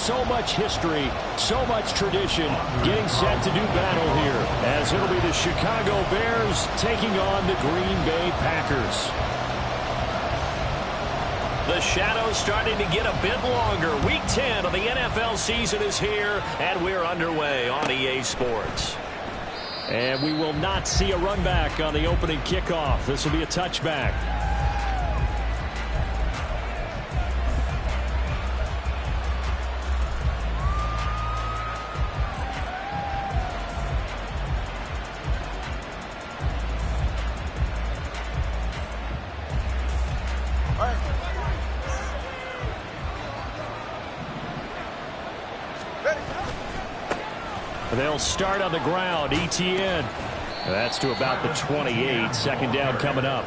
so much history, so much tradition getting set to do battle here, as it'll be the Chicago Bears taking on the Green Bay Packers. The shadow's starting to get a bit longer. Week 10 of the NFL season is here, and we're underway on EA Sports. And we will not see a run back on the opening kickoff. This will be a touchback. They'll start on the ground. ETN. That's to about the 28. Second down coming up.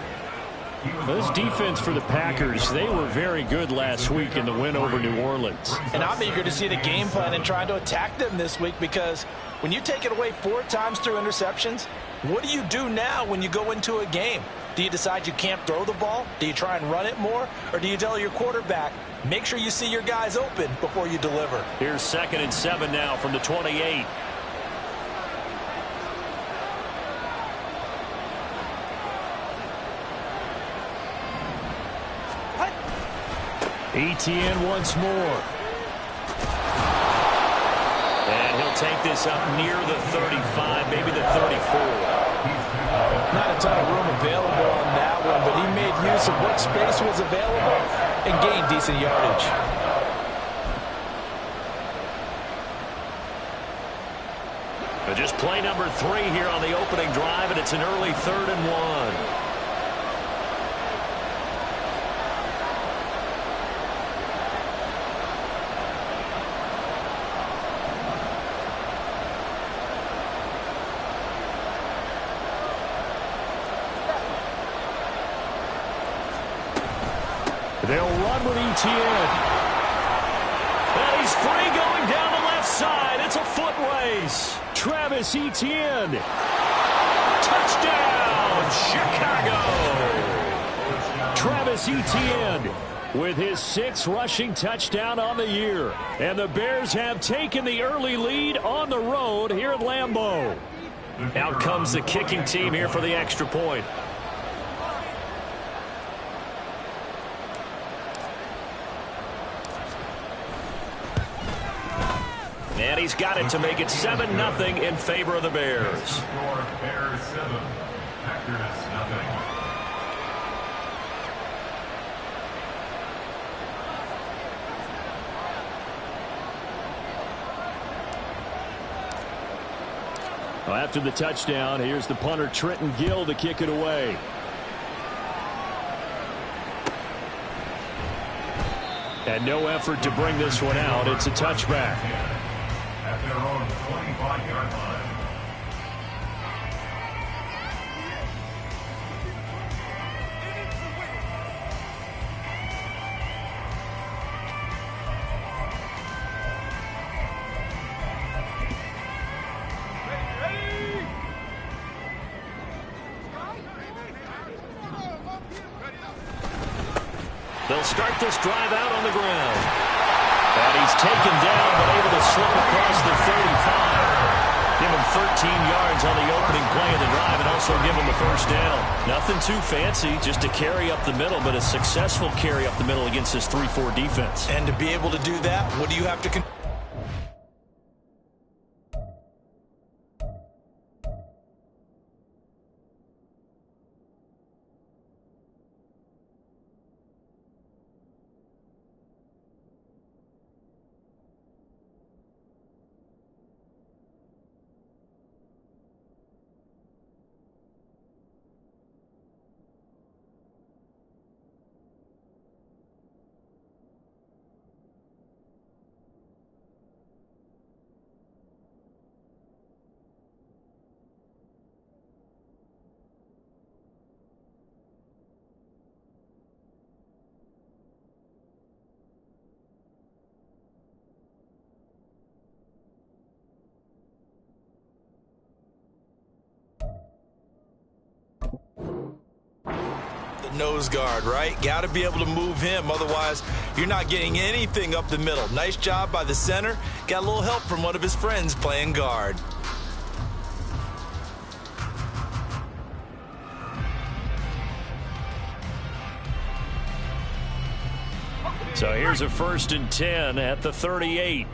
This defense for the Packers, they were very good last week in the win over New Orleans. And I'm eager to see the game plan and trying to attack them this week, because when you take it away 4 times through interceptions, what do you do now when you go into a game? Do you decide you can't throw the ball? Do you try and run it more? Or do you tell your quarterback, make sure you see your guys open before you deliver? Here's 2nd and 7 now from the 28. ETN once more. And he'll take this up near the 35, maybe the 34. Not a ton of room available on that one, but he made use of what space was available and gained decent yardage. But just play number 3 here on the opening drive, and it's an early 3rd and 1. They'll run with ETN. And he's free going down the left side. It's a foot race. Travis Etienne. Touchdown, Chicago. Travis Etienne with his 6th rushing touchdown on the year. And the Bears have taken the early lead on the road here at Lambeau. Out comes the kicking team here for the extra point. And he's got it to make it 7-0 in favor of the Bears. Bears 7, Packers 0. Well, after the touchdown, here's the punter Trenton Gill to kick it away. And no effort to bring this one out. It's a touchback. At their own 25-yard line. They'll start this drive out on the ground. And he's taken down, but able to slip across the 35. Give him 13 yards on the opening play of the drive and also give him the first down. Nothing too fancy, just a carry up the middle, but a successful carry up the middle against this 3-4 defense. And to be able to do that, what do you have to nose guard, right? Got to be able to move him. Otherwise, you're not getting anything up the middle. Nice job by the center. Got a little help from one of his friends playing guard. So here's a 1st and 10 at the 38.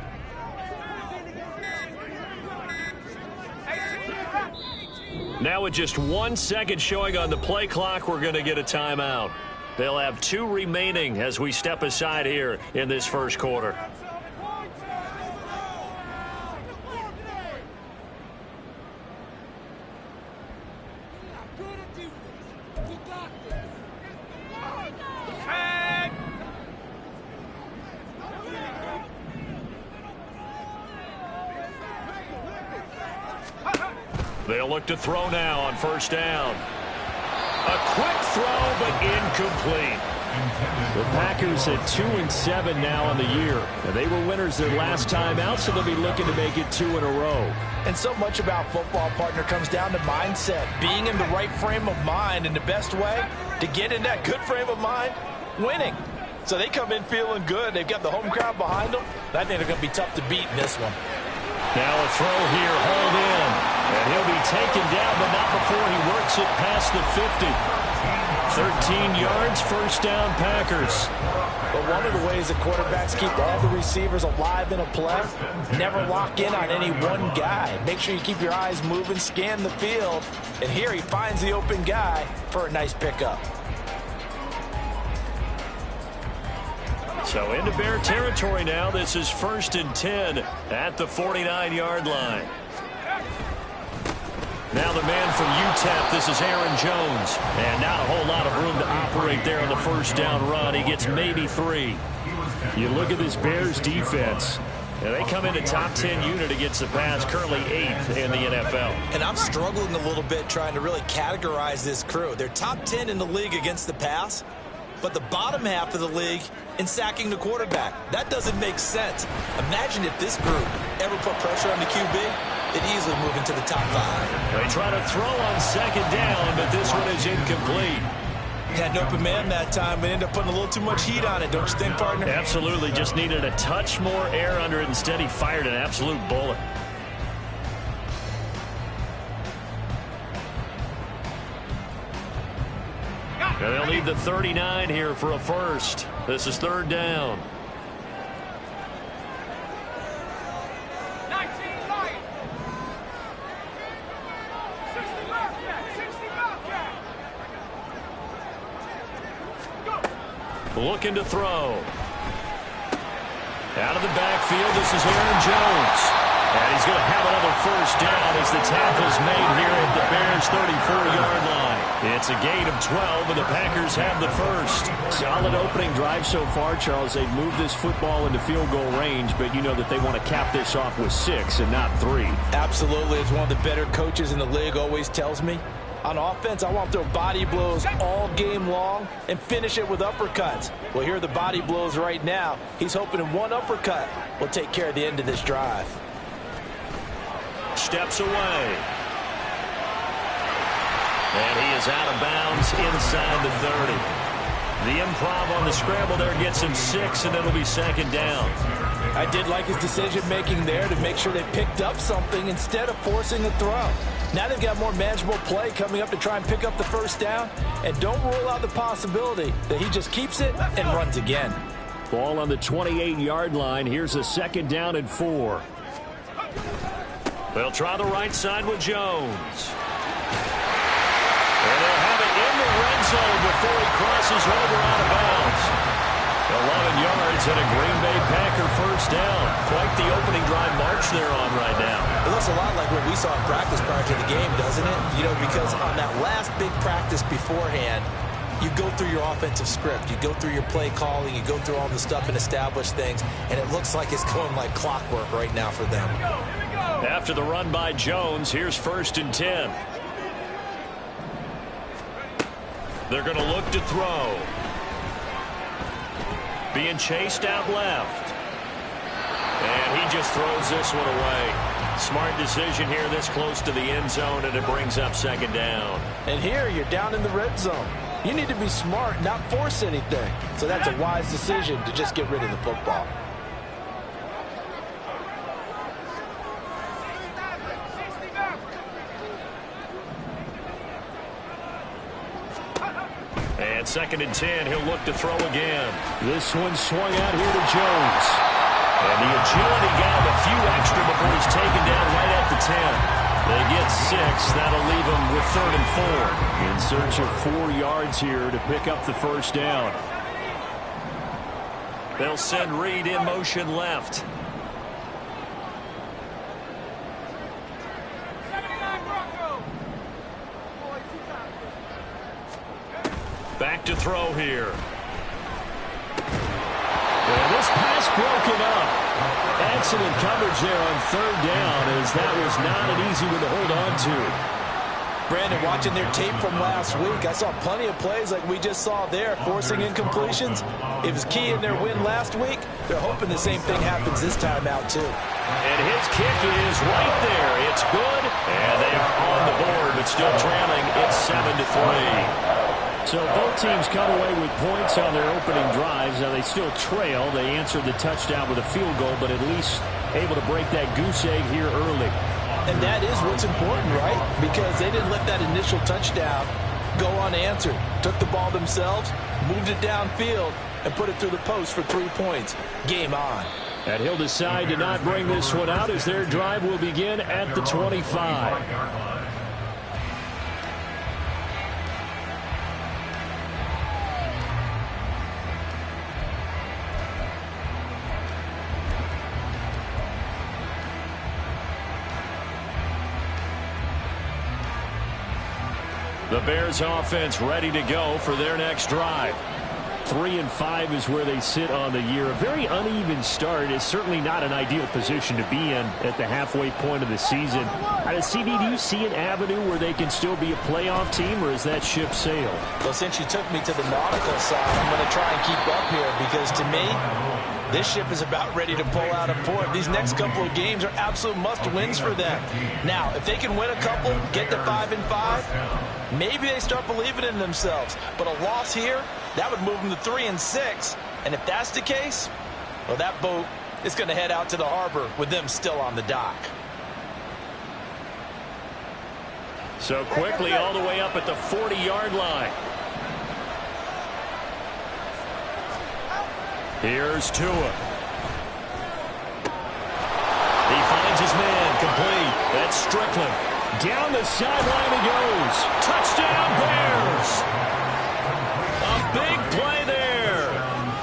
Now with just 1 second showing on the play clock, we're going to get a timeout. They'll have 2 remaining as we step aside here in this first quarter. They'll look to throw now on 1st down. A quick throw, but incomplete. The Packers at 2-7 now on the year. And they were winners their last time out, so they'll be looking to make it 2 in a row. And so much about football, partner, comes down to mindset. Being in the right frame of mind, and the best way to get in that good frame of mind, winning. So they come in feeling good. They've got the home crowd behind them. I think they're going to be tough to beat in this one. Now a throw here, hold in. And he'll be taken down, but not before he works it past the 50. 13 yards, 1st down, Packers. But one of the ways that quarterbacks keep all the receivers alive in a play, never lock in on any one guy. Make sure you keep your eyes moving, scan the field. And here he finds the open guy for a nice pickup. So into Bear territory now. This is 1st and 10 at the 49-yard line. Now the man from UTEP, this is Aaron Jones. And not a whole lot of room to operate there on the 1st down run. He gets maybe 3. You look at this Bears defense. And they come into top 10 unit against the pass, currently 8th in the NFL. And I'm struggling a little bit trying to really categorize this crew. They're top 10 in the league against the pass, but the bottom half of the league in sacking the quarterback. That doesn't make sense. Imagine if this group ever put pressure on the QB. It easily move into the top 5. They try to throw on 2nd down, but this one is incomplete. Had an open man that time, but ended up putting a little too much heat on it, don't you think, partner? Absolutely. Just needed a touch more air under it. Instead, he fired an absolute bullet. And they'll need the 39 here for a 1st. This is 3rd down. Looking to throw. Out of the backfield, this is Aaron Jones. And he's going to have another 1st down as the tackle's made here at the Bears' 34-yard line. It's a gain of 12, and the Packers have the 1st. Solid opening drive so far, Charles. They've moved this football into field goal range, but you know that they want to cap this off with 6 and not 3. Absolutely. It's one of the better coaches in the league always tells me. On offense, I want to throw body blows all game long and finish it with uppercuts. Well, here are the body blows right now. He's hoping in one uppercut will take care of the end of this drive. Steps away. And he is out of bounds inside the 30. The improv on the scramble there gets him 6, and it'll be 2nd down. I did like his decision-making there to make sure they picked up something instead of forcing a throw. Now they've got more manageable play coming up to try and pick up the 1st down. And don't rule out the possibility that he just keeps it and runs again. Ball on the 28-yard line. Here's a 2nd down and 4. They'll try the right side with Jones. And they'll have it in the red zone before he crosses over out of bounds. 11 yards and a Green Bay Packer 1st down. Quite the opening drive march they're on right now. It looks a lot like what we saw in practice prior to the game, doesn't it? You know, because on that last big practice beforehand, you go through your offensive script. You go through your play calling. You go through all the stuff and establish things. And it looks like it's going like clockwork right now for them. After the run by Jones, here's 1st and 10. They're going to look to throw. Being chased out left. And he just throws this one away. Smart decision here this close to the end zone, and it brings up 2nd down. And here you're down in the red zone. You need to be smart, not force anything. So that's a wise decision to just get rid of the football. And 2nd and 10, he'll look to throw again. This one swung out here to Jones. And the agility got him a few extra before he's taken down right at the 10. They get 6. That'll leave them with 3rd and 4. In search of 4 yards here to pick up the first down. They'll send Reed in motion left. Back to throw here. And this pass broken up. Excellent coverage there on 3rd down, as that was not an easy one to hold on to. Brandon, watching their tape from last week, I saw plenty of plays like we just saw there, forcing incompletions. It was key in their win last week. They're hoping the same thing happens this time out, too. And his kick is right there. It's good. And they are on the board, but still trailing. It's 7-3. So both teams come away with points on their opening drives. Now they still trail. They answered the touchdown with a field goal, but at least able to break that goose egg here early. And that is what's important, right? Because they didn't let that initial touchdown go unanswered. Took the ball themselves, moved it downfield, and put it through the post for 3 points. Game on. And he'll decide to not bring this one out as their drive will begin at the 25. The Bears offense ready to go for their next drive. 3-5 is where they sit on the year. A very uneven start is certainly not an ideal position to be in at the halfway point of the season. CD, do you see an avenue where they can still be a playoff team, or is that ship sailed? Well, since you took me to the nautical side, I'm going to try and keep up here because to me, this ship is about ready to pull out of port. These next couple of games are absolute must-wins for them. Now, if they can win a couple, get to 5-5, maybe they start believing in themselves. But a loss here, that would move them to 3-6. And if that's the case, well, that boat is going to head out to the harbor with them still on the dock. So quickly all the way up at the 40-yard line. Here's Tua. He finds his man, complete. That's Strickland. Down the sideline he goes. Touchdown, Bears! A big play there.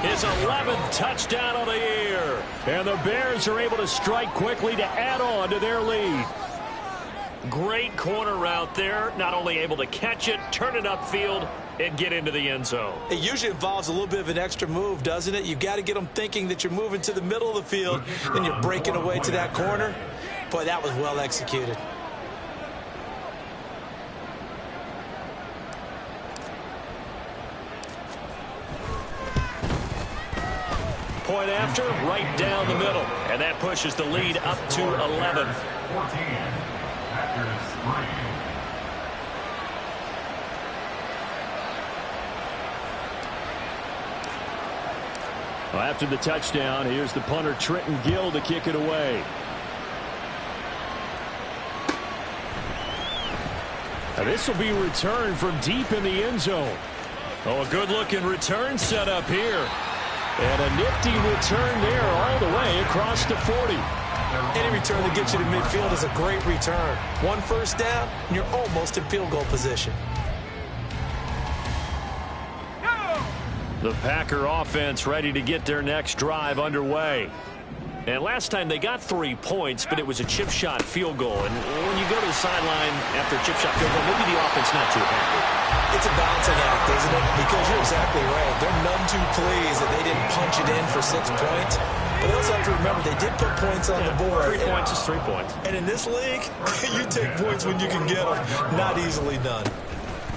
His 11th touchdown of the year. And the Bears are able to strike quickly to add on to their lead. Great corner route there. Not only able to catch it, turn it upfield, and get into the end zone. It usually involves a little bit of an extra move, doesn't it? You've got to get them thinking that you're moving to the middle of the field and you're breaking away to that corner. Boy, that was well executed. Point after, right down the middle. And that pushes the lead up to 11. 14. Packers 3. Well, after the touchdown, here's the punter Trenton Gill to kick it away. Now this will be returned from deep in the end zone. Oh, a good-looking return set up here. And a nifty return there all the way across the 40. Any return that gets you to midfield is a great return. 1 first down, and you're almost in field goal position. The Packer offense ready to get their next drive underway. And last time they got 3 points, but it was a chip shot field goal. And when you go to the sideline after a chip shot field goal, maybe the offense not too happy. It's a balancing act, isn't it? Because you're exactly right. They're none too pleased that they didn't punch it in for 6 points. But they also have to remember they did put points on the board. 3 points is 3 points. And in this league, you take points when you can get them. Not easily done.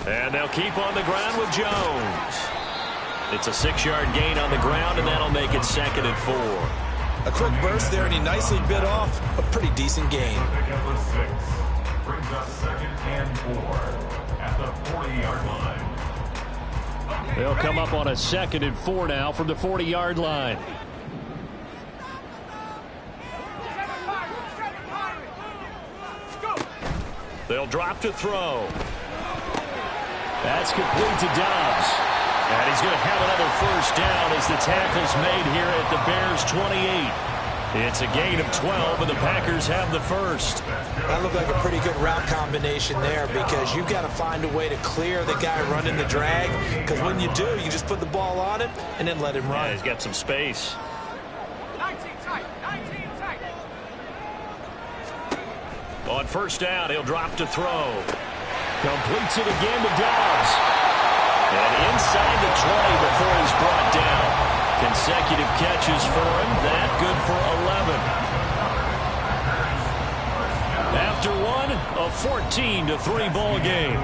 And they'll keep on the ground with Jones. It's a 6-yard gain on the ground, and that'll make it 2nd and 4. A quick burst there, and he nicely bit off a pretty decent gain. Pickup of 6. Brings us 2nd and 4 at the 40-yard line. They'll come up on a 2nd and 4 now from the 40-yard line. They'll drop to throw. That's complete to Dobbs. And he's going to have another first down as the tackle's made here at the Bears' 28. It's a gain of 12, and the Packers have the first. That looked like a pretty good route combination there because you've got to find a way to clear the guy running the drag, because when you do, you just put the ball on him and then let him run. Yeah, he's got some space. 19 tight. On first down, he'll drop to throw. Completes it again to Dobbs. And inside the 20 before he's brought down. Consecutive catches for him. That good for 11. After one, a 14-3 ball game.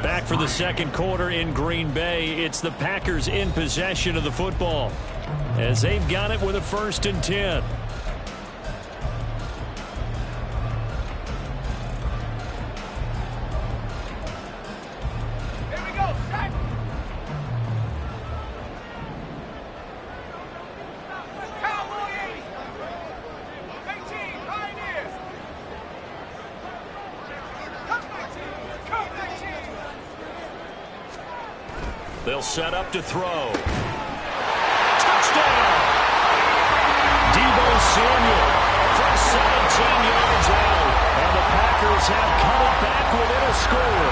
Back for the second quarter in Green Bay. It's the Packers in possession of the football as they've got it with a 1st and 10. They'll set up to throw. Touchdown! Deebo Samuel from 17 yards out. And the Packers have come back within a score.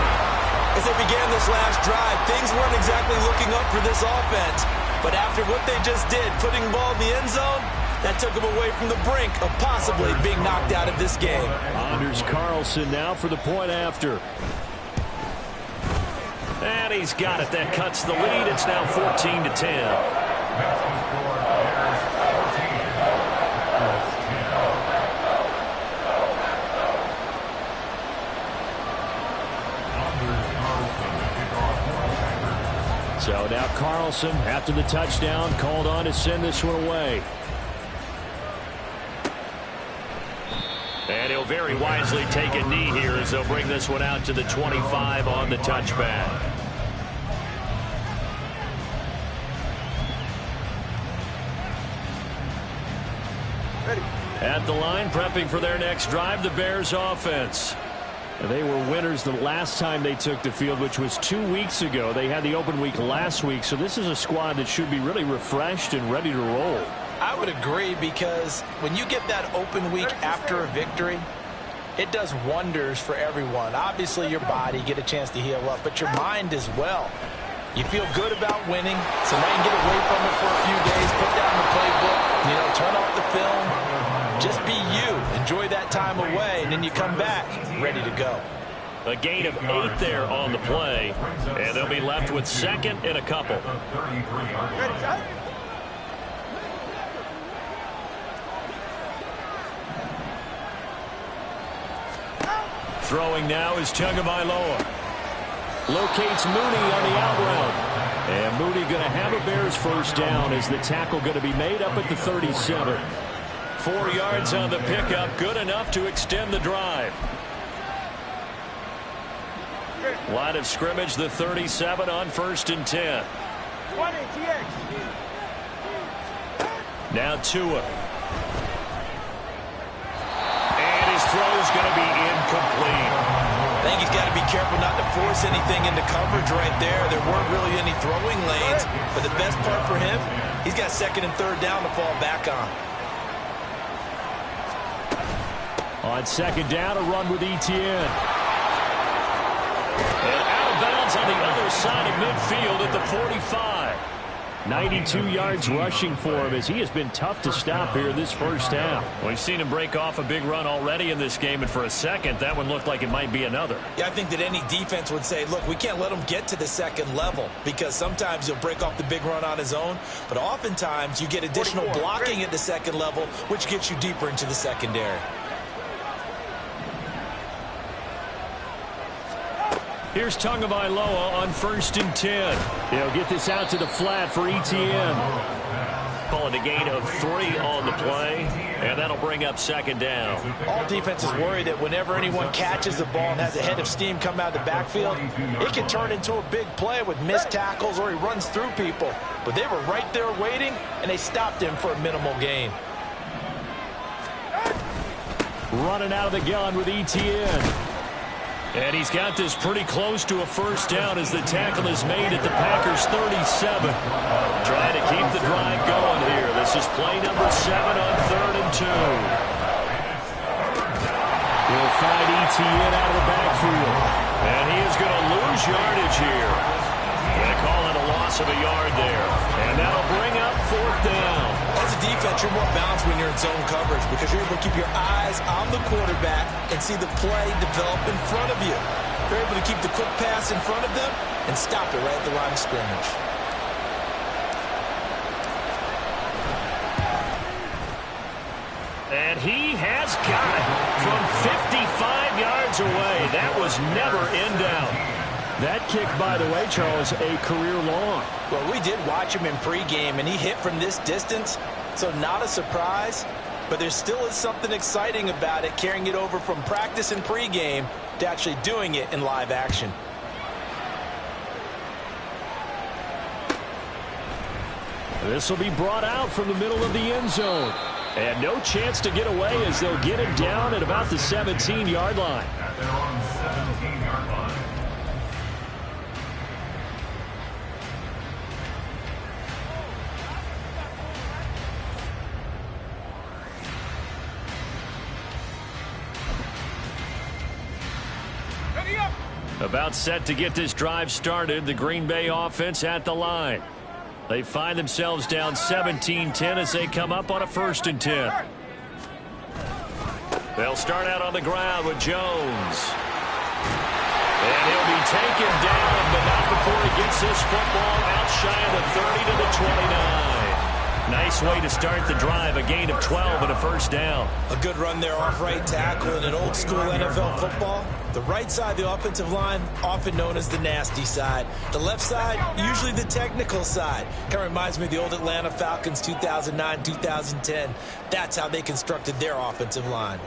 As they began this last drive, things weren't exactly looking up for this offense. But after what they just did, putting the ball in the end zone, that took them away from the brink of possibly being knocked out of this game. Anders Carlson now for the point after. And he's got it. That cuts the lead. It's now 14-10. So now Carlson, after the touchdown, called on to send this one away. And he'll very wisely take a knee here as they'll bring this one out to the 25 on the touchback. At the line, prepping for their next drive, the Bears offense. They were winners the last time they took the field, which was 2 weeks ago. They had the open week last week, so this is a squad that should be really refreshed and ready to roll. I would agree, because when you get that open week after a victory, it does wonders for everyone. Obviously, your body, get a chance to heal up, but your mind as well. You feel good about winning, so now you can get away from it for a few days, put down the playbook, turn off the film. Just be you. Enjoy that time away, and then you come back ready to go. A gain of 8 there on the play, and they'll be left with 2nd and a couple. Throwing now is Tagovailoa. Locates Mooney on the out route. And Mooney going to have a Bears first down as the tackle going to be made up at the 37. 4 yards on the pickup, good enough to extend the drive. Line of scrimmage, the 37 on 1st and 10. Now Tua. And his throw's going to be incomplete. I think he's got to be careful not to force anything into coverage right there. There weren't really any throwing lanes, but the best part for him, he's got 2nd and 3rd down to fall back on. On 2nd down, a run with Etienne. And out of bounds on the other side of midfield at the 45. 92 yards rushing for him as he has been tough to stop here this first half. We've seen him break off a big run already in this game, and for a second, that one looked like it might be another. Yeah, I think that any defense would say, look, we can't let him get to the 2nd level, because sometimes he'll break off the big run on his own, but oftentimes you get additional blocking at the 2nd level, which gets you deeper into the secondary. Here's Tagovailoa on 1st and 10. He'll get this out to the flat for Etienne. Call and a gain of 3 on the play, and that'll bring up second down. All defenses worry that whenever anyone catches the ball and has a head of steam come out of the backfield, it can turn into a big play with missed tackles or he runs through people. But they were right there waiting, and they stopped him for a minimal gain. Running out of the gun with Etienne. And he's got this pretty close to a first down as the tackle is made at the Packers' 37. Trying to keep the drive going here. This is play number 7 on 3rd and 2. He'll find Etienne out of the backfield. And he is going to lose yardage here. Going to call it a loss of a yard there. And that'll bring up 4th down. As a defense, you're more balanced when you're in zone coverage because you're able to keep your eyes on the quarterback and see the play develop in front of you. You're able to keep the quick pass in front of them and stop it right at the line of scrimmage. And he has got it from 55 yards away. That was never in doubt. That kick, by the way, Charles, a career long. Well, we did watch him in pregame, and he hit from this distance, so not a surprise. But there still is something exciting about it, carrying it over from practice and pregame to actually doing it in live action. This will be brought out from the middle of the end zone. And no chance to get away as they'll get him down at about the 17-yard line. At their own 17-yard line. Ready up. About set to get this drive started, the Green Bay offense at the line. They find themselves down 17-10 as they come up on a 1st and 10. They'll start out on the ground with Jones. And he'll be taken down, but not before he gets this football out shy of the 30 to the 29. Nice way to start the drive, a gain of 12 and a 1st down. A good run there off right tackle in an old school NFL football. The right side of the offensive line, often known as the nasty side. The left side, usually the technical side. Kind of reminds me of the old Atlanta Falcons 2009-2010. That's how they constructed their offensive line.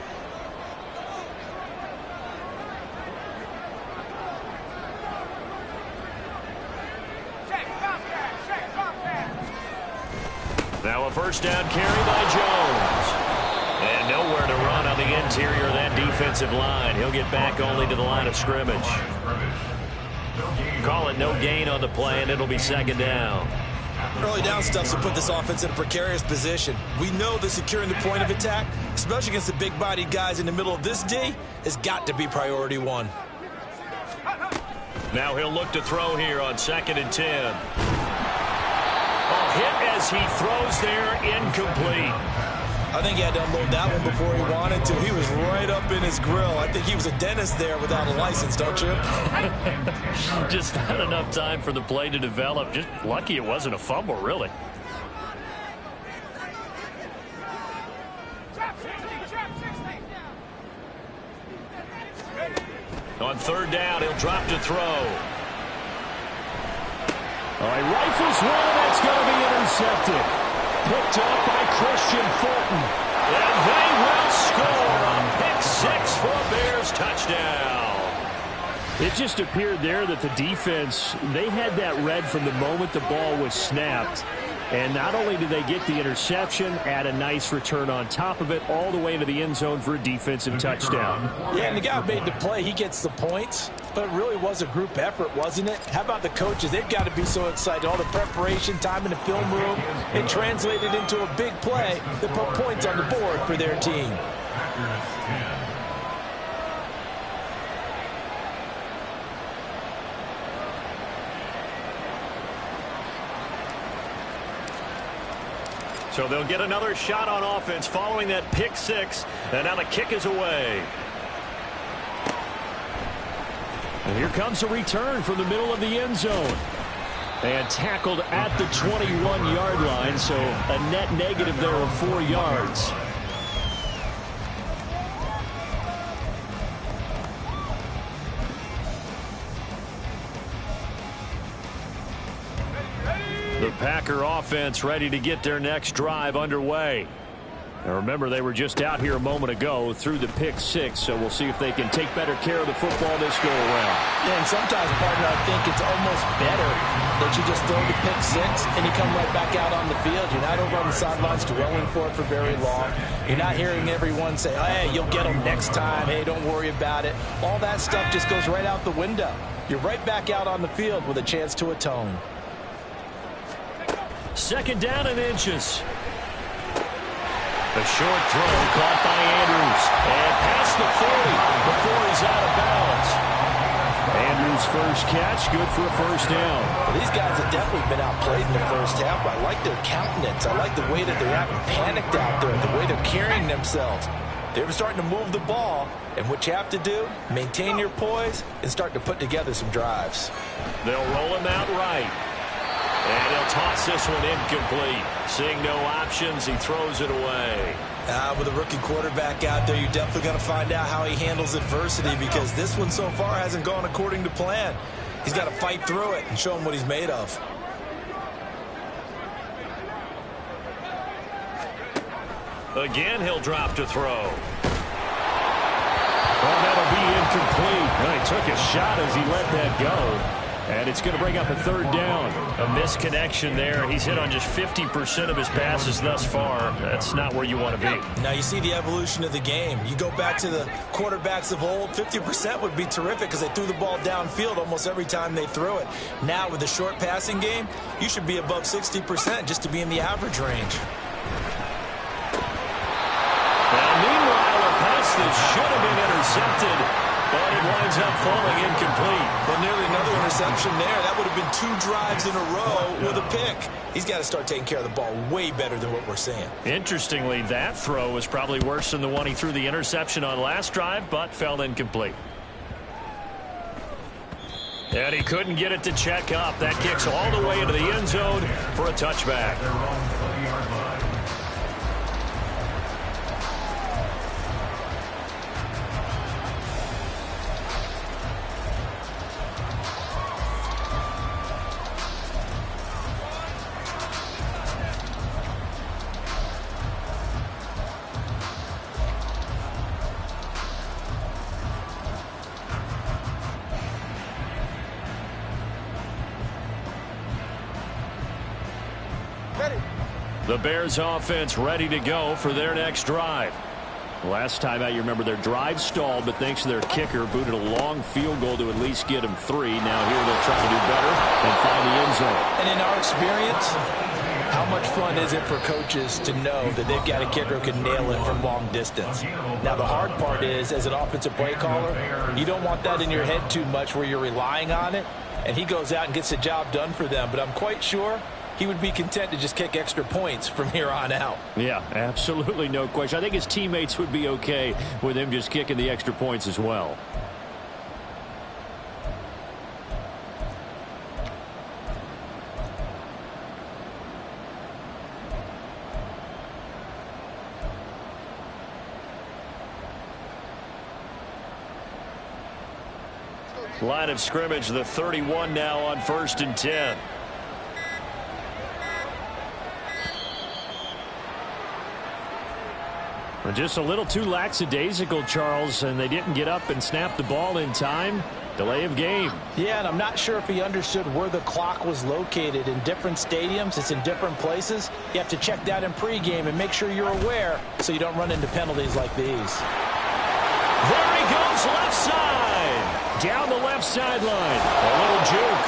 Now a 1st down carry by Jones. And nowhere to run on the interior of that defensive line. He'll get back only to the line of scrimmage. Call it no gain on the play, and it'll be 2nd down. Early down stuffs will put this offense in a precarious position. We know that securing the point of attack, especially against the big-bodied guys in the middle of this D, has got to be priority 1. Now he'll look to throw here on 2nd and 10. Hit as he throws there, incomplete. I think he had to unload that one before he wanted to. He was right up in his grill. I think he was a dentist there without a license, don't you? Just not enough time for the play to develop. Just lucky it wasn't a fumble, really. On 3rd down, he'll drop to throw. He rifles one, that's going to be intercepted. Picked up by Christian Fulton. And they will score a pick 6 for a Bears touchdown. It just appeared there that the defense, they had that read from the moment the ball was snapped. And not only did they get the interception, add a nice return on top of it, all the way into the end zone for a defensive touchdown. Yeah, and the guy who made the play, he gets the points. But it really was a group effort, wasn't it? How about the coaches? They've got to be so excited. All the preparation time in the film room, it translated into a big play that put points on the board for their team. So they'll get another shot on offense following that pick 6. And now the kick is away. And here comes a return from the middle of the end zone. And tackled at the 21-yard line, so a net negative there of 4 yards. The Packer offense ready to get their next drive underway. Now remember, they were just out here a moment ago through the pick six, so we'll see if they can take better care of the football this go around. Yeah, and sometimes, partner, I think it's almost better that you just throw the pick six and you come right back out on the field. You're not over on the sidelines dwelling for it for very long. You're not hearing everyone say, hey, you'll get them next time. Hey, don't worry about it. All that stuff just goes right out the window. You're right back out on the field with a chance to atone. Second down and inches. A short throw caught by Andrews. And past the 40 before he's out of bounds. Andrews' first catch, good for a first down. Well, these guys have definitely been outplayed in the first half, but I like their countenance. I like the way that they're acting panicked out there, the way they're carrying themselves. They're starting to move the ball, and what you have to do, maintain your poise and start to put together some drives. They'll roll him out right. And he'll toss this one incomplete. Seeing no options, he throws it away. With a rookie quarterback out there, you're definitely going to find out how he handles adversity, because this one so far hasn't gone according to plan. He's got to fight through it and show him what he's made of. Again, he'll drop to throw. Well, that'll be incomplete. Well, he took a shot as he let that go. And it's going to bring up a third down. A misconnection there. He's hit on just 50% of his passes thus far. That's not where you want to be. Now you see the evolution of the game. You go back to the quarterbacks of old, 50% would be terrific because they threw the ball downfield almost every time they threw it. Now with the short passing game, you should be above 60% just to be in the average range. Now, meanwhile, a pass that should have been intercepted, but it winds up falling incomplete. Well, nearly another interception there. That would have been 2 drives in a row with a pick. He's got to start taking care of the ball way better than what we're seeing. Interestingly, that throw was probably worse than the one he threw the interception on last drive, but fell incomplete. And he couldn't get it to check up. That kicks all the way into the end zone for a touchback. The Bears offense ready to go for their next drive. Last time out, you remember their drive stalled, but thanks to their kicker, booted a long field goal to at least get them 3. Now here they'll try to do better and find the end zone. And in our experience, how much fun is it for coaches to know that they've got a kicker who can nail it from long distance? Now the hard part is, as an offensive play caller, you don't want that in your head too much where you're relying on it, and he goes out and gets the job done for them. But I'm quite sure he would be content to just kick extra points from here on out. Yeah, absolutely no question. I think his teammates would be okay with him just kicking the extra points as well. Line of scrimmage, the 31 now on 1st and 10. Just a little too lackadaisical, Charles, and they didn't get up and snap the ball in time. Delay of game. Yeah, and I'm not sure if he understood where the clock was located. In different stadiums, it's in different places. You have to check that in pregame and make sure you're aware so you don't run into penalties like these. There he goes, left side. Down the left sideline. A little juke.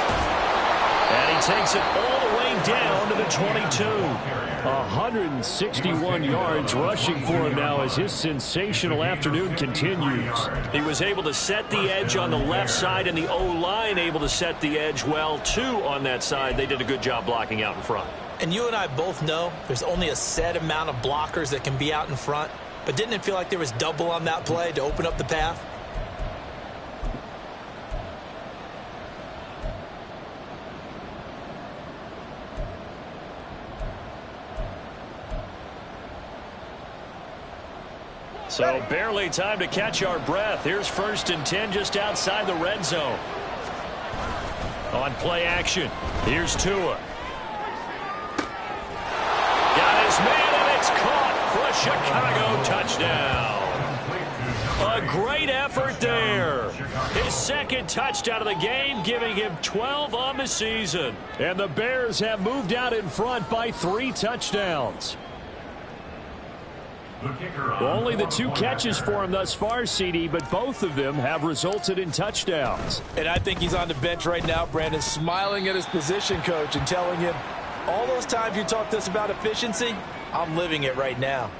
And he takes it all the way down to the 22. 161 yards rushing for him now as his sensational afternoon continues. He was able to set the edge on the left side, and the O-line able to set the edge well, too, on that side. They did a good job blocking out in front. And you and I both know there's only a set amount of blockers that can be out in front. But didn't it feel like there was double on that play to open up the path? So barely time to catch our breath. Here's 1st and 10 just outside the red zone. On play action, here's Tua. Chicago touchdown. A great effort there. His second touchdown of the game, giving him 12 on the season. And the Bears have moved out in front by 3 touchdowns. Only the 2 catches for him thus far, CD, but both of them have resulted in touchdowns. And I think he's on the bench right now, Brandon, smiling at his position coach and telling him, all those times you talked to us about efficiency, I'm living it right now.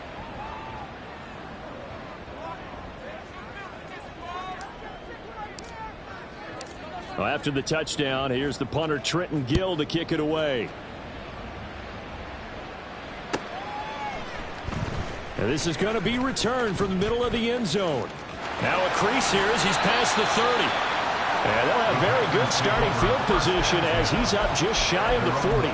Well, after the touchdown, here's the punter Trenton Gill to kick it away. And this is going to be returned from the middle of the end zone. Now a crease here as he's past the 30. And they'll have very good starting field position as he's up just shy of the 40.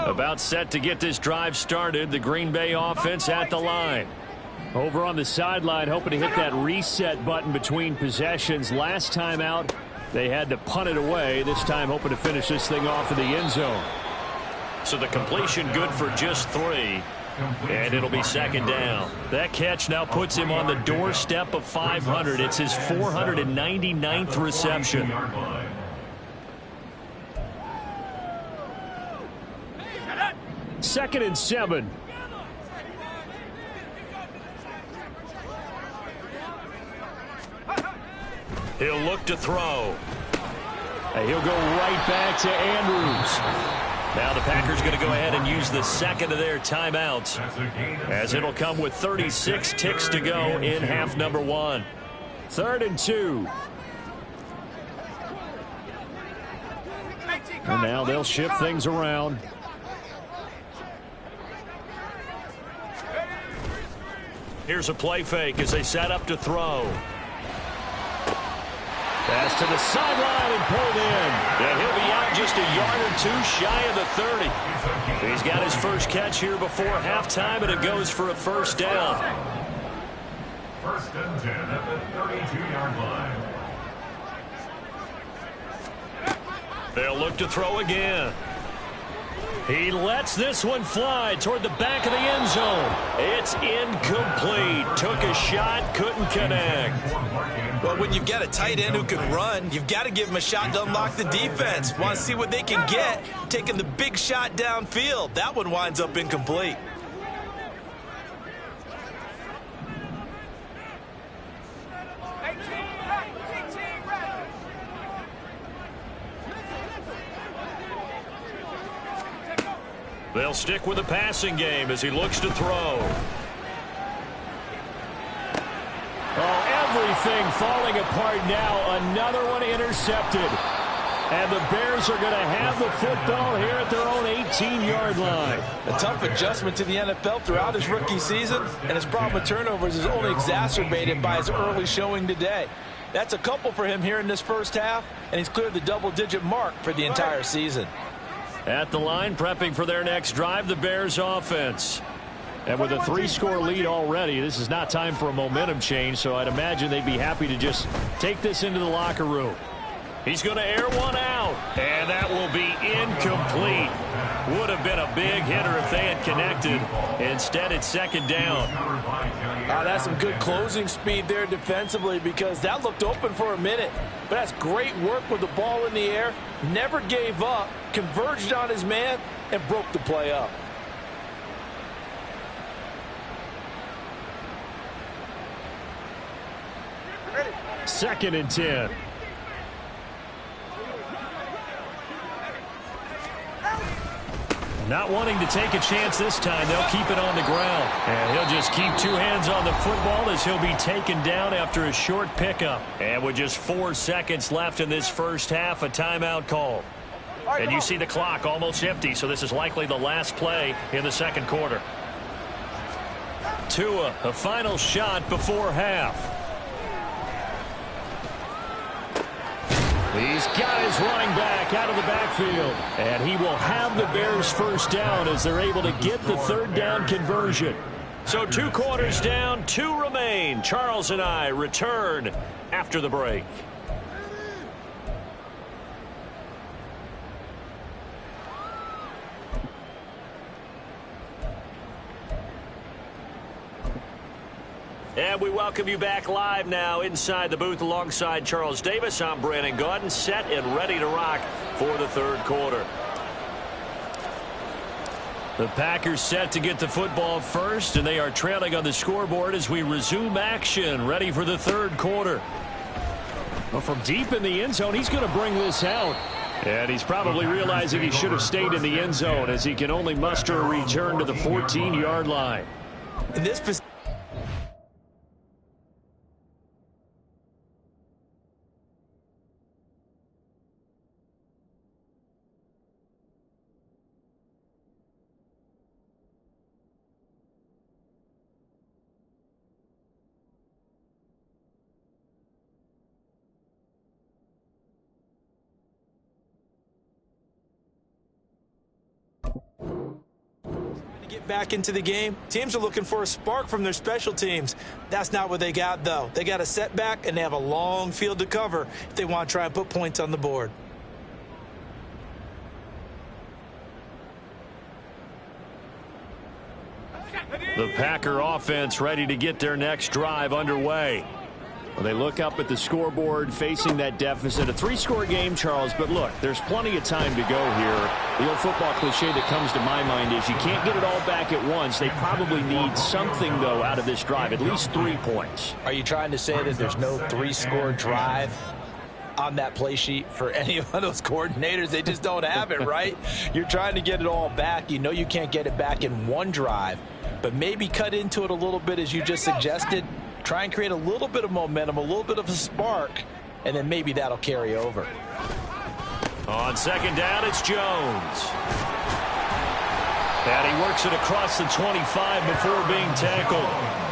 About set to get this drive started. The Green Bay offense at the line. Over on the sideline, hoping to hit that reset button between possessions. Last time out, they had to punt it away. This time, hoping to finish this thing off in the end zone. So the completion good for just 3. And it'll be second down. That catch now puts him on the doorstep of 500. It's his 499th reception. Second and 7. He'll look to throw. And he'll go right back to Andrews. Now the Packers going to go ahead and use the second of their timeouts, as it'll come with 36 ticks to go in half number 1. 3rd and 2. And now they'll shift things around. Here's a play fake as they set up to throw. Pass to the sideline and pulled in. And he'll be out just a yard or 2 shy of the 30. He's got his first catch here before halftime, and it goes for a first down. 1st and 10 at the 32-yard line. They'll look to throw again. He lets this one fly toward the back of the end zone. It's incomplete. Took a shot, couldn't connect. Well, when you've got a tight end who can run, you've got to give him a shot to unlock the defense. Want to see what they can get, taking the big shot downfield. That one winds up incomplete. They'll stick with the passing game as he looks to throw. Oh, everything falling apart now. Another one intercepted. And the Bears are going to have the football here at their own 18-yard line. A tough adjustment to the NFL throughout his rookie season, and his problem with turnovers is only exacerbated by his early showing today. That's a couple for him here in this first half, and he's cleared the double-digit mark for the entire season. At the line, prepping for their next drive, the Bears offense. And with a 3-score lead already, this is not time for a momentum change, so I'd imagine they'd be happy to just take this into the locker room. He's going to air one out, and that will be incomplete. Would have been a big hitter if they had connected. Instead, it's second down. That's some good closing speed there defensively, because that looked open for a minute. But that's great work with the ball in the air. Never gave up, converged on his man, and broke the play up. Second and 10. Not wanting to take a chance this time, they'll keep it on the ground. And he'll just keep 2 hands on the football as he'll be taken down after a short pickup. And with just 4 seconds left in this first half, a timeout call. And you see the clock almost empty, so this is likely the last play in the second quarter. Tua, a final shot before half. He's got his running back out of the backfield. And he will have the Bears first down as they're able to get the 3rd down conversion. So 2 quarters down, 2 remain. Charles and I return after the break. And we welcome you back live now inside the booth alongside Charles Davis. I'm Brandon Gaudin, set and ready to rock for the 3rd quarter. The Packers set to get the football first, and they are trailing on the scoreboard as we resume action, ready for the 3rd quarter. Well, from deep in the end zone, he's going to bring this out. And he's probably realizing he should have stayed in the end zone as he can only muster a return to the 14-yard line. In this position, get back into the game. Teams are looking for a spark from their special teams. That's not what they got, though. They got a setback, and they have a long field to cover if they want to try and put points on the board. The Packer offense ready to get their next drive underway. Well, they look up at the scoreboard facing that deficit. A 3-score game, Charles, but look, there's plenty of time to go here. The old football cliche that comes to my mind is you can't get it all back at once. They probably need something, though, out of this drive, at least 3 points. Are you trying to say that there's no 3-score drive on that play sheet for any of those coordinators? They just don't have it, right? You're trying to get it all back. You know you can't get it back in one drive, but maybe cut into it a little bit as you just suggested. Try and create a little bit of momentum, a little bit of a spark, and then maybe that'll carry over. On 2nd down, it's Jones. And he works it across the 25 before being tackled.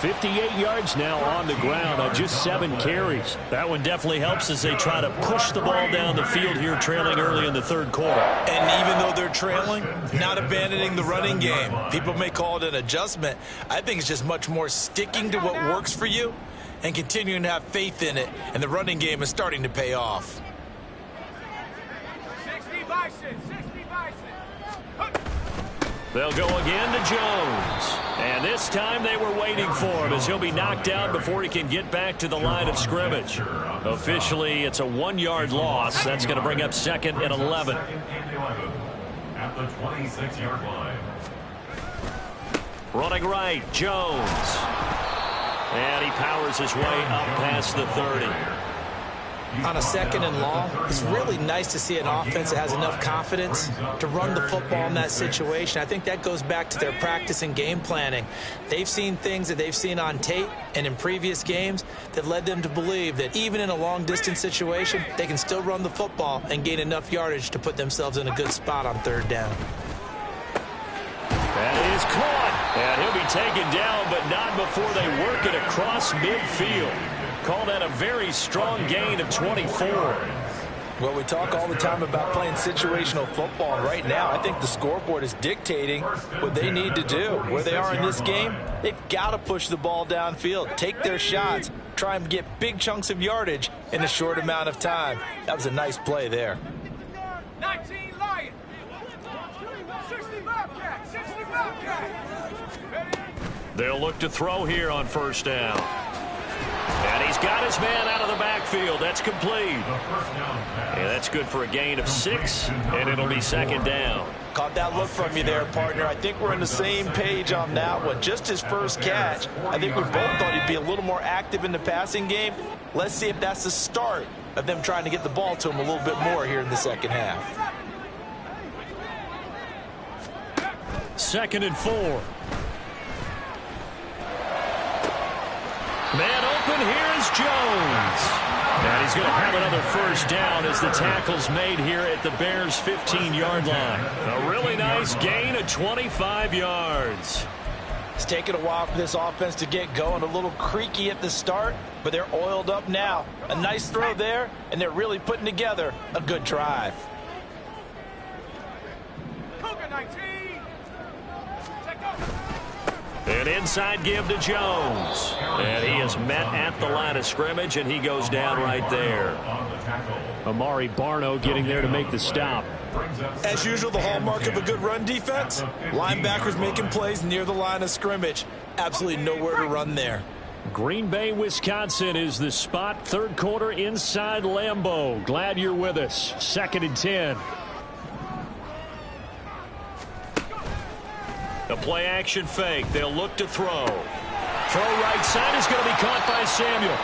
58 yards now on the ground on just 7 carries. That one definitely helps as they try to push the ball down the field here, trailing early in the 3rd quarter. And even though they're trailing, not abandoning the running game. People may call it an adjustment. I think it's just much more sticking to what works for you and continuing to have faith in it. And the running game is starting to pay off. 60 Bison, 60 Bison. They'll go again to Jones. And this time they were waiting for him as he'll be knocked out before he can get back to the line of scrimmage. Officially, it's a 1-yard loss. That's going to bring up 2nd and 11. At the 26-yard line. Running right, Jones. And he powers his way up past the 30. On a 2nd and long, it's really nice to see an offense that has enough confidence to run the football in that situation. I think that goes back to their practice and game planning. They've seen things that they've seen on tape and in previous games that led them to believe that even in a long-distance situation, they can still run the football and gain enough yardage to put themselves in a good spot on 3rd down. That is caught. And he'll be taken down, but not before they work it across midfield. Call that a very strong gain of 24. Well, we talk all the time about playing situational football, and right now I think the scoreboard is dictating what they need to do. Where they are in this game, they've got to push the ball downfield, take their shots, try and get big chunks of yardage in a short amount of time. That was a nice play there. 19 Lions. 60 Bobcat, 60 Bobcat. They'll look to throw here on 1st down. And he's got his man out of the backfield. That's complete. And that's good for a gain of 6, and it'll be 2nd down. Caught that look from you there, partner. I think we're on the same page on that one. Just his first catch. I think we both thought he'd be a little more active in the passing game. Let's see if that's the start of them trying to get the ball to him a little bit more here in the 2nd half. 2nd and 4. Man open, here's Jones. And he's going to have another 1st down as the tackle's made here at the Bears' 15-yard line. A really nice gain of 25 yards. It's taken a while for this offense to get going. A little creaky at the start, but they're oiled up now. A nice throw there, and they're really putting together a good drive. Cougar 19. Check out. An inside give to Jones. And he is met at the line of scrimmage, and he goes down right there. Amari Barno getting there to make the stop. As usual, the hallmark of a good run defense, linebackers making plays near the line of scrimmage. Absolutely nowhere to run there. Green Bay, Wisconsin is the spot. Third quarter inside Lambeau. Glad you're with us. 2nd and 10. A play action fake. They'll look to throw. Throw right side is going to be caught by Samuel.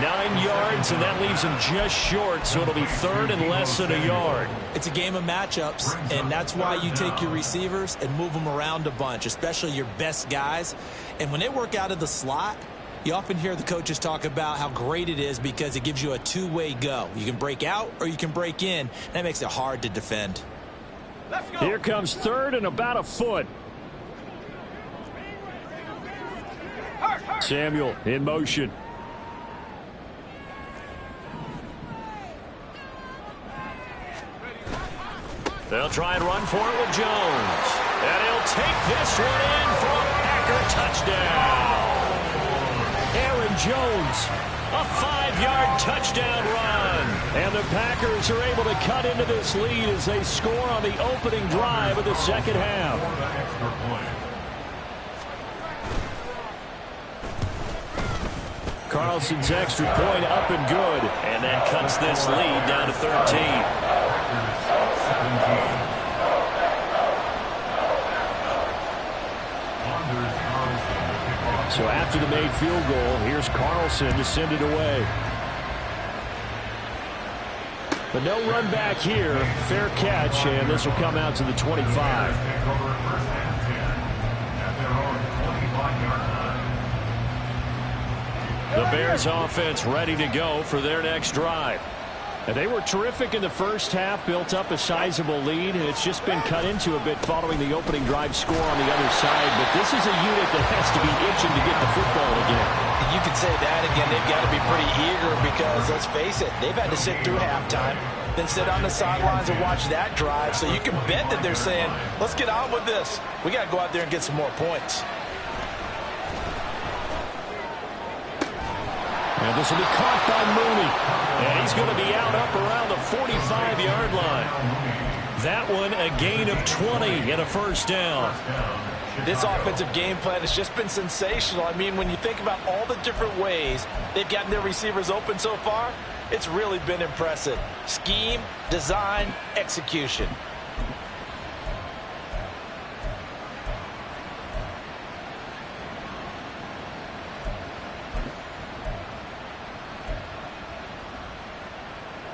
9 yards, and that leaves him just short, so it'll be 3rd and less than a yard. It's a game of matchups, and that's why you take your receivers and move them around a bunch, especially your best guys. And when they work out of the slot, you often hear the coaches talk about how great it is because it gives you a two-way go. You can break out or you can break in. That makes it hard to defend. Let's go. Here comes 3rd and about a foot. Samuel in motion. They'll try and run for it with Jones. And he'll take this one in for a Packer touchdown. Aaron Jones, a 5-yard touchdown run. And the Packers are able to cut into this lead as they score on the opening drive of the second half. Carlson's extra point up and good. And that cuts this lead down to 13. So after the made field goal, here's Carlson to send it away. But no run back here. Fair catch, and this will come out to the 25. The Bears offense ready to go for their next drive. And they were terrific in the first half, built up a sizable lead, and it's just been cut into a bit following the opening drive score on the other side. But this is a unit that has to be itching to get the football again. You could say that again. They've got to be pretty eager because, let's face it, they've had to sit through halftime, then sit on the sidelines and watch that drive. So you can bet that they're saying, let's get on with this. We got to go out there and get some more points. And this will be caught by Mooney. And he's going to be out up around the 45-yard line. That one a gain of 20 and a first down. This offensive game plan has just been sensational. I mean, when you think about all the different ways they've gotten their receivers open so far, it's really been impressive. Scheme, design, execution.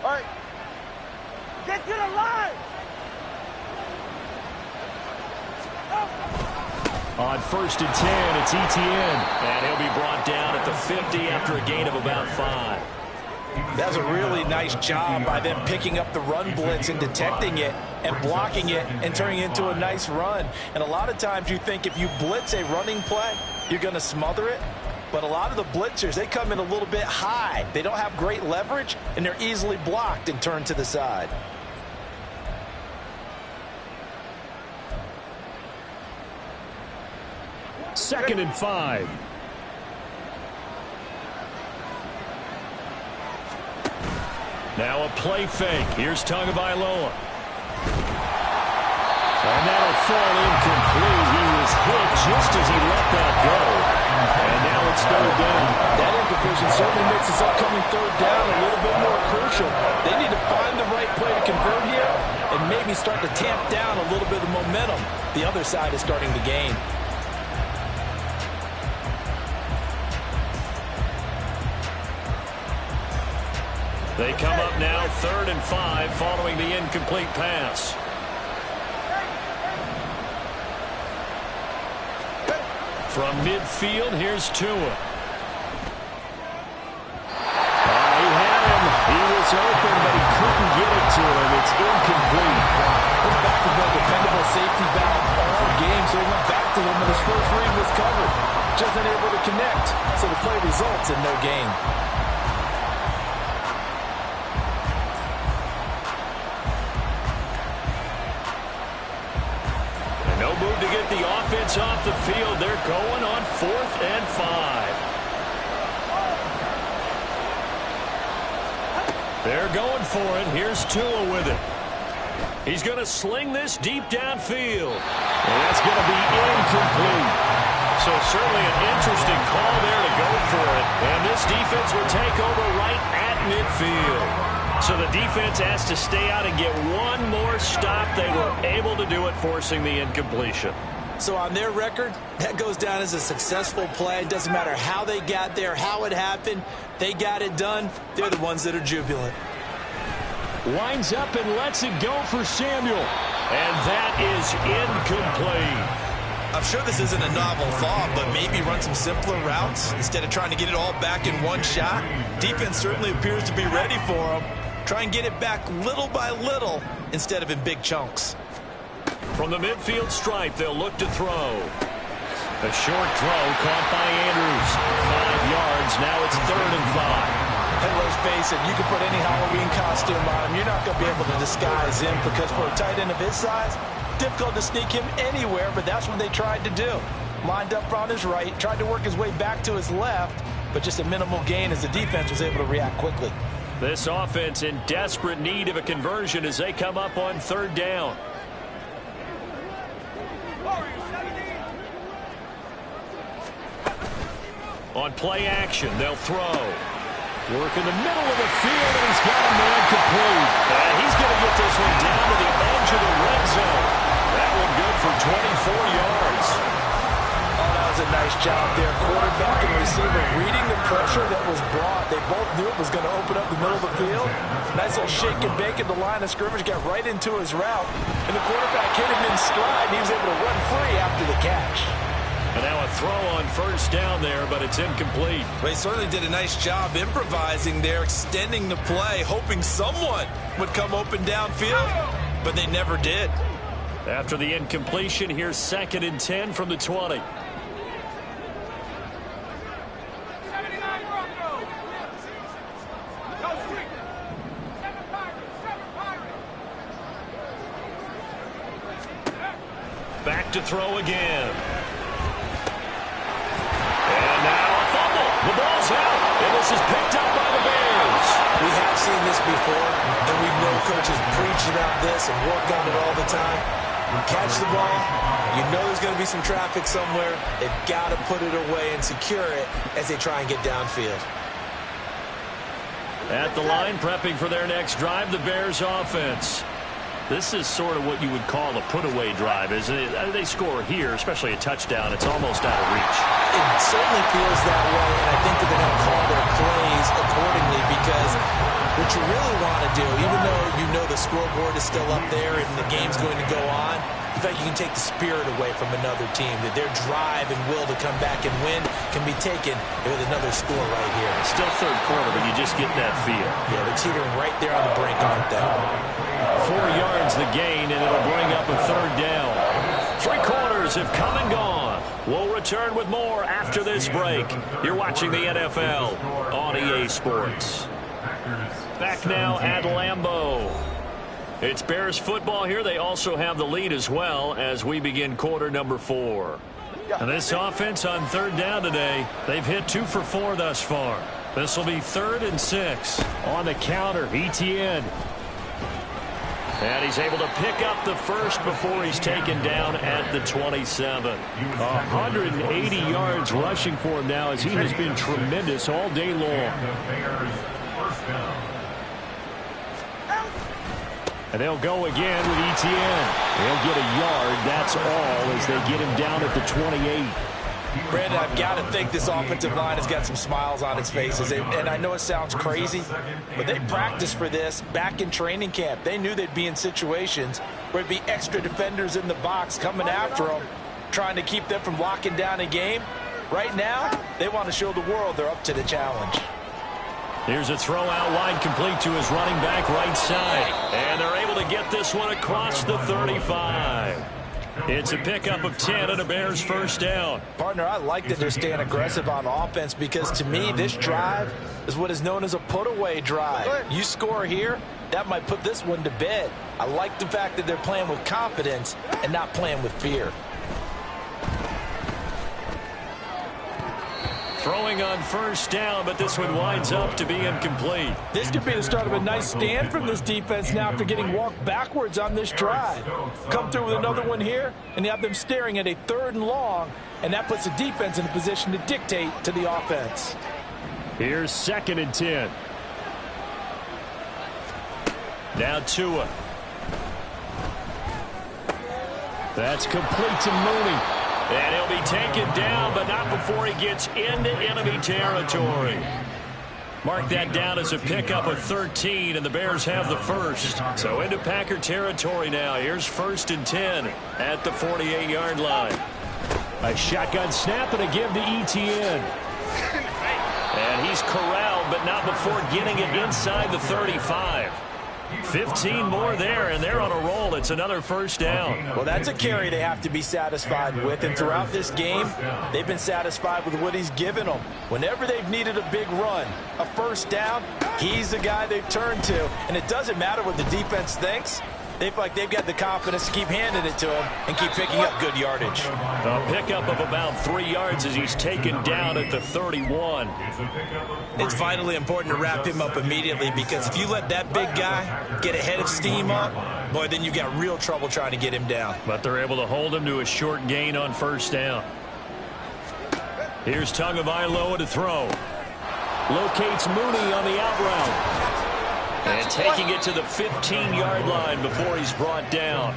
All right. Get to the line. On 1st and 10, it's Etienne. And he'll be brought down at the 50 after a gain of about 5. That's a really nice job by them picking up the run blitz and detecting it and blocking it and turning it into a nice run. And a lot of times you think if you blitz a running play, you're going to smother it. But a lot of the blitzers, they come in a little bit high. They don't have great leverage, and they're easily blocked and turned to the side. Second and 5. Now a play fake. Here's Tagovailoa. And that'll fall incomplete. He was hit just as he let that go. And now it's 3rd down. That incompletion certainly makes this upcoming 3rd down a little bit more crucial. They need to find the right play to convert here and maybe start to tamp down a little bit of momentum. The other side is starting to gain. They come up now 3rd and 5 following the incomplete pass. From midfield, here's Tua. He had him. He was open, but he couldn't get it to him. It's incomplete. This back has been a dependable safety valve all game, so he went back to him, and his first read was covered. Just unable to connect, so the play results in no gain. No move to get the offense off the field. They're going on 4th and 5. They're going for it. Here's Tua with it. He's going to sling this deep downfield. And that's going to be incomplete. So certainly an interesting call there to go for it. And this defense will take over right at midfield. So the defense has to stay out and get one more stop. They were able to do it, forcing the incompletion. So on their record, that goes down as a successful play. It doesn't matter how they got there, how it happened. They got it done. They're the ones that are jubilant. Winds up and lets it go for Samuel. And that is incomplete. I'm sure this isn't a novel thought, but maybe run some simpler routes instead of trying to get it all back in one shot. Defense certainly appears to be ready for them. Try and get it back little by little instead of in big chunks. From the midfield stripe, they'll look to throw. A short throw caught by Andrews. 5 yards. Now it's 3rd and 5. And let's face it, you can put any Halloween costume on him. You're not going to be able to disguise him because for a tight end of his size, difficult to sneak him anywhere, but that's what they tried to do. Lined up on his right, tried to work his way back to his left, but just a minimal gain as the defense was able to react quickly. This offense in desperate need of a conversion as they come up on 3rd down. On play action, they'll throw. Work in the middle of the field, and he's got a man complete. And he's going to get this one down to the edge of the red zone. That one good for 24 yards. Oh, that was a nice job there. Quarterback and receiver reading the pressure that was brought. They both knew it was going to open up the middle of the field. Nice little shake and bake at the line of scrimmage, got right into his route. And the quarterback hit him in stride, and he was able to run free after the catch. And now a throw on 1st down there, but it's incomplete. They certainly did a nice job improvising there, extending the play, hoping someone would come open downfield, but they never did. After the incompletion, here's 2nd and 10 from the 20. Back to throw again. And now a fumble. The ball's out, and this is picked up by the Bears. We have seen this before, and we know coaches preach about this and work on it all the time. Catch the ball. You know there's going to be some traffic somewhere. They've got to put it away and secure it as they try and get downfield. At the line, prepping for their next drive, the Bears offense. This is sort of what you would call a put-away drive, isn't it? They score here, especially a touchdown. It's almost out of reach. It certainly feels that way, and I think they're going to call their plays accordingly because what you really want to do, even though you know the scoreboard is still up there and the game's going to go on, in fact, you can take the spirit away from another team, that their drive and will to come back and win can be taken with another score right here. It's still 3rd quarter, but you just get that feel. Yeah, they're teetering right there on the brink, aren't they? 4 yards the gain, and it'll bring up a 3rd down. 3 quarters have come and gone. We'll return with more after this break. You're watching the NFL on EA Sports. Back now at Lambeau. It's Bears football here. They also have the lead as well as we begin quarter number 4. And this offense on 3rd down today, they've hit 2 for 4 thus far. This will be 3rd and 6. On the counter, Etienne. And he's able to pick up the first before he's taken down at the 27. 180 yards rushing for him now as he has been tremendous all day long. And they'll go again with Etienne. They'll get a yard, that's all, as they get him down at the 28. Brandon, I've got to think this offensive line has got some smiles on its faces. And I know it sounds crazy, but they practiced for this back in training camp. They knew they'd be in situations where it'd be extra defenders in the box coming after them, trying to keep them from locking down a game. Right now, they want to show the world they're up to the challenge. Here's a throw out wide, complete to his running back right side. And they're able to get this one across the 35. It's a pickup of 10 and a Bears first down. Partner, I like that they're staying aggressive on offense because to me, this drive is what is known as a put-away drive. You score here, that might put this one to bed. I like the fact that they're playing with confidence and not playing with fear. Throwing on first down, but this one winds up to be incomplete. This could be the start of a nice stand from this defense now after getting walked backwards on this drive. Come through with another one here, and you have them staring at a 3rd and long, and that puts the defense in a position to dictate to the offense. Here's 2nd and 10. Now Tua. That's complete to Mooney. And he'll be taken down, but not before he gets into enemy territory. Mark that down as a pickup of 13, and the Bears have the first. So into Packer territory now. Here's 1st and 10 at the 48-yard line. A shotgun snap and a give to Etienne. And he's corralled, but not before getting it inside the 35. 15 more there, and they're on a roll. It's another first down. Well, that's a carry they have to be satisfied with, and throughout this game, they've been satisfied with what he's given them. Whenever they've needed a big run, a first down, he's the guy they've turned to, and it doesn't matter what the defense thinks. They feel like they've got the confidence to keep handing it to him and keep picking up good yardage. A pickup of about 3 yards as he's taken down at the 31. It's vitally important to wrap him up immediately, because if you let that big guy get ahead of steam up, boy, then you've got real trouble trying to get him down. But they're able to hold him to a short gain on first down. Here's Tagovailoa to throw. Locates Mooney on the out route. And taking it to the 15-yard line before he's brought down.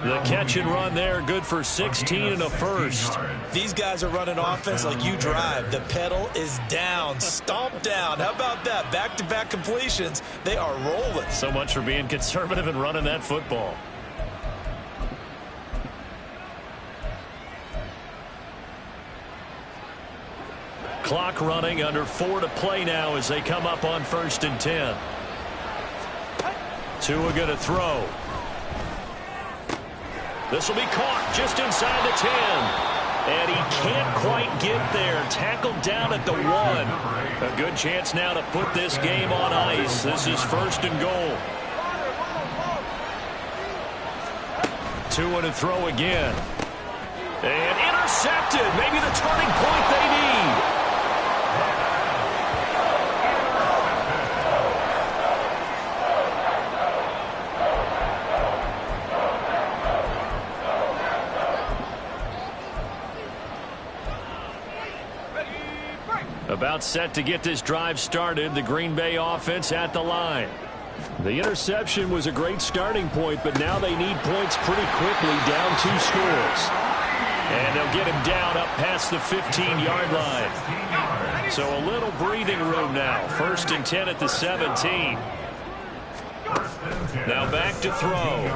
The catch and run there, good for 16 and a first. These guys are running offense like you drive. The pedal is down, stomped down. How about that? Back-to-back completions. They are rolling. So much for being conservative and running that football. Clock running, under 4 to play now as they come up on 1st and 10. Tua going to throw. This will be caught just inside the 10. And he can't quite get there. Tackled down at the 1. A good chance now to put this game on ice. This is 1st and goal. Tua to throw again. And intercepted. Maybe the turning point they need. About set to get this drive started. The Green Bay offense at the line. The interception was a great starting point, but now they need points pretty quickly, down 2 scores. And they'll get him down up past the 15-yard line. So a little breathing room now. 1st and 10 at the 17. Now back to throw.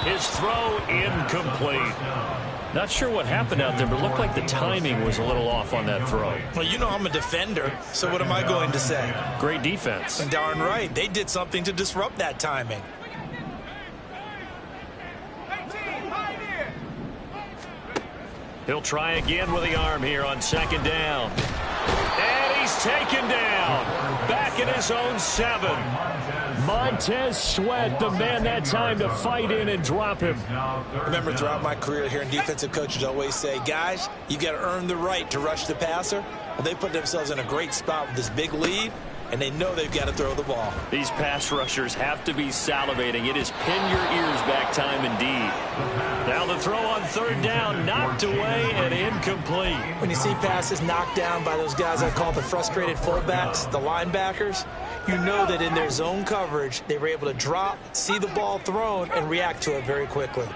His throw incomplete. Not sure what happened out there, but it looked like the timing was a little off on that throw. Well, you know I'm a defender, so what am I going to say? Great defense. Darn right. They did something to disrupt that timing. He'll try again with the arm here on 2nd down. And he's taken down. Back in his own 7. Montez Sweat, the man that time to fight in and drop him. Remember, throughout my career here in defensive coaches always say, guys, you got to earn the right to rush the passer. Well, they put themselves in a great spot with this big lead, and they know they've got to throw the ball. These pass rushers have to be salivating. It is pin your ears back time indeed. Now the throw on 3rd down, knocked away and incomplete. When you see passes knocked down by those guys I call the frustrated fullbacks, the linebackers, you know that in their zone coverage, they were able to drop, see the ball thrown, and react to it very quickly.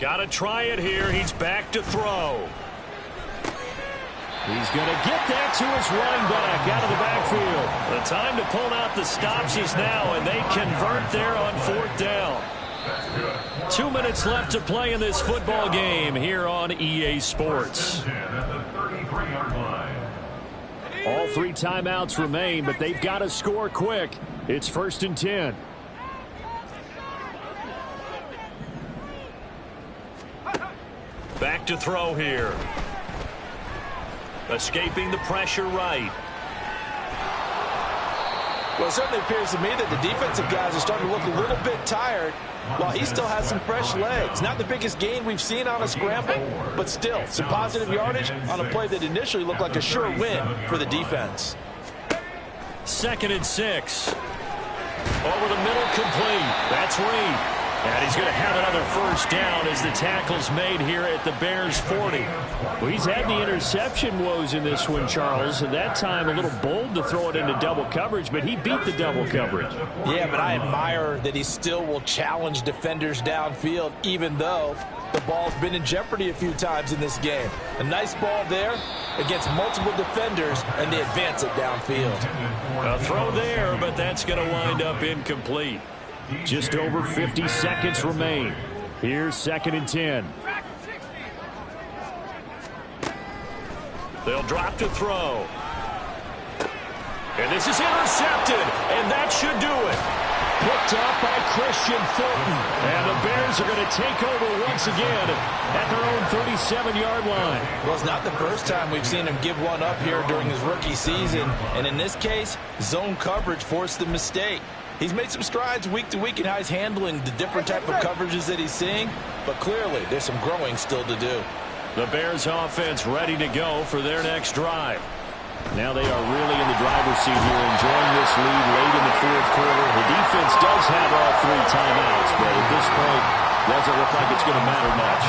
Got to try it here. He's back to throw. He's going to get that to his running back out of the backfield. The time to pull out the stops is now, and they convert there on 4th down. 2 minutes left to play in this football game here on EA Sports. All 3 timeouts remain, but they've got to score quick. It's 1st and 10. Back to throw here. Escaping the pressure right. Well, it certainly appears to me that the defensive guys are starting to look a little bit tired while he still has some fresh legs. Not the biggest gain we've seen on a scramble, but still some positive yardage on a play that initially looked like a sure win for the defense. 2nd and 6. Over the middle, complete. That's Reed. And he's going to have another first down as the tackle's made here at the Bears 40. Well, he's had the interception woes in this one, Charles. At that time, a little bold to throw it into double coverage, but he beat the double coverage. Yeah, but I admire that he still will challenge defenders downfield, even though the ball's been in jeopardy a few times in this game. A nice ball there against multiple defenders, and they advance it downfield. A throw there, but that's going to wind up incomplete. Just over 50 seconds remain. Here's 2nd and 10. They'll drop to throw. And this is intercepted, and that should do it. Picked up by Christian Fulton. And the Bears are going to take over once again at their own 37-yard line. Well, it's not the first time we've seen him give one up here during his rookie season. And in this case, zone coverage forced the mistake. He's made some strides week to week in how he's handling the different type of coverages that he's seeing, but clearly there's some growing still to do. The Bears offense ready to go for their next drive. Now they are really in the driver's seat here, enjoying this lead late in the 4th quarter. The defense does have all 3 timeouts, but at this point, doesn't look like it's going to matter much.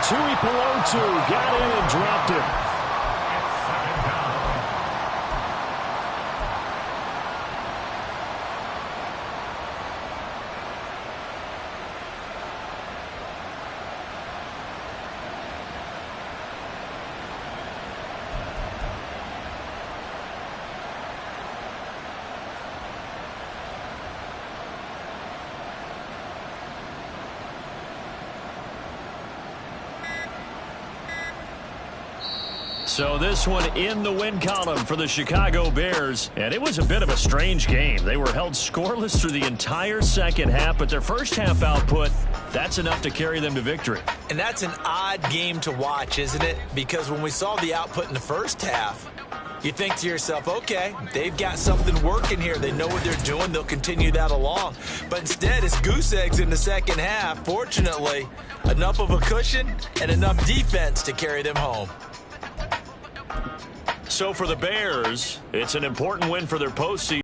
Tui Pelotu got in and dropped it. So this one in the win column for the Chicago Bears. And it was a bit of a strange game. They were held scoreless through the entire second half, but their first half output, that's enough to carry them to victory. And that's an odd game to watch, isn't it? Because when we saw the output in the first half, you think to yourself, okay, they've got something working here. They know what they're doing. They'll continue that along. But instead, it's goose eggs in the second half. Fortunately, enough of a cushion and enough defense to carry them home. So for the Bears, it's an important win for their postseason.